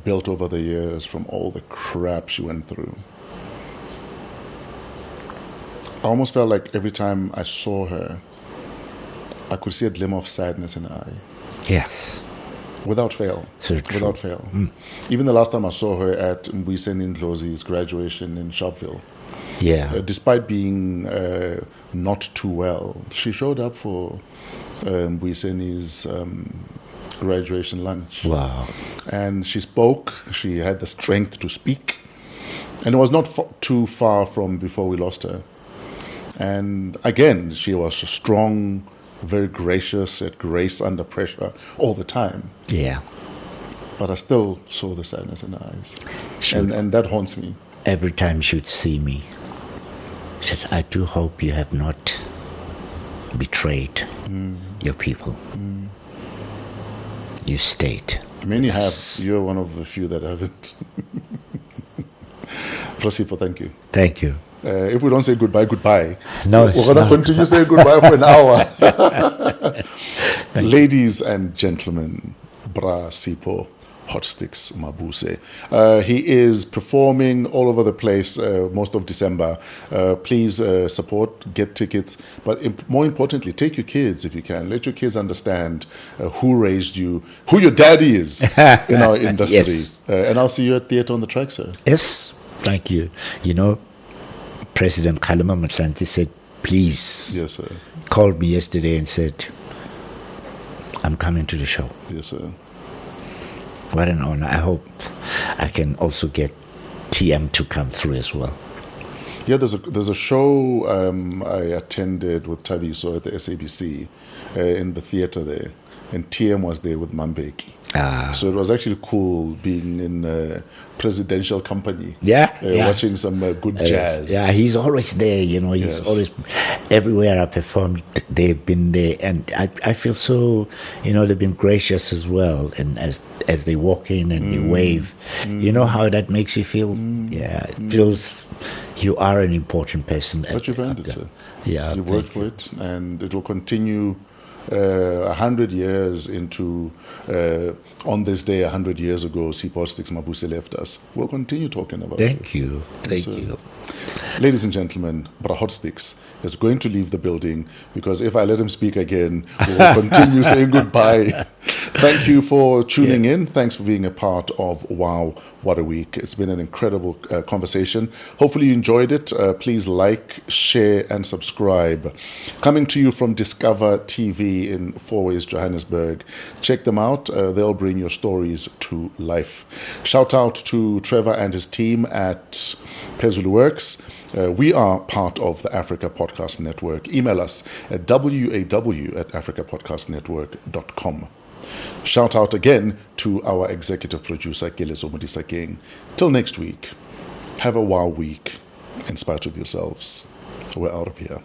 built over the years from all the crap she went through, I almost felt like every time I saw her, I could see a glimmer of sadness in her eye. Yes. Without fail. So true. Without fail. Even the last time I saw her at Mabuse Ndlozi's graduation in Sharpeville, despite being not too well, she showed up for Mbuise's graduation lunch. Wow. And she spoke. She had the strength to speak. And it was not too far from before we lost her. And again, she was strong, very gracious, had grace under pressure all the time. Yeah. But I still saw the sadness in her eyes. And that haunts me. Every time she would see me, she says, "I do hope you have not betrayed your people. You stayed." Many have. You're one of the few that haven't. Rasipo, thank you. Thank you. If we don't say goodbye, goodbye. No, we're going to continue saying goodbye for an hour. Ladies and gentlemen, Bra Sipho, Hotstix Mabuse. He is performing all over the place most of December. Please support, get tickets, but more importantly, take your kids if you can. Let your kids understand who raised you, who your daddy is in our industry. Yes. And I'll see you at Theatre on the Track, sir. Yes, thank you. President Kgalema Motlanthe said, please, Yes, sir. called me yesterday and said, I'm coming to the show. Yes, sir. What an honor. I hope I can also get TM to come through as well. Yeah, there's a show I attended with Tabiso at the SABC in the theater there, and TM was there with Mambeki. So it was actually cool being in a presidential company. Watching some good jazz. Yeah, he's always there, you know. He's always everywhere I performed. They've been there, and I feel so, you know, they've been gracious as well. And as they walk in and they wave, you know how that makes you feel. Yeah, it feels you are an important person. But you've earned it, sir. Yeah, you've worked for it, and it will continue. 100 years into, on this day 100 years ago, Hotstix Mabuse left us. We'll continue talking about it. Thank you. Ladies and gentlemen, Bra Hotstix is going to leave the building because if I let him speak again, we will continue saying goodbye. Thank you for tuning in. Thanks for being a part of WOW What a Week. It's been an incredible conversation. Hopefully you enjoyed it. Please like, share, and subscribe. Coming to you from Discover TV in Fourways, Johannesburg. Check them out. They'll bring your stories to life. Shout out to Trevor and his team at Pezulu Works. We are part of the Africa Podcast Network. Email us at waw@africapodcastnetwork.com. Shout out again to our executive producer, Kelezo Modisakeng. Till next week, have a wow week in spite of yourselves. We're out of here.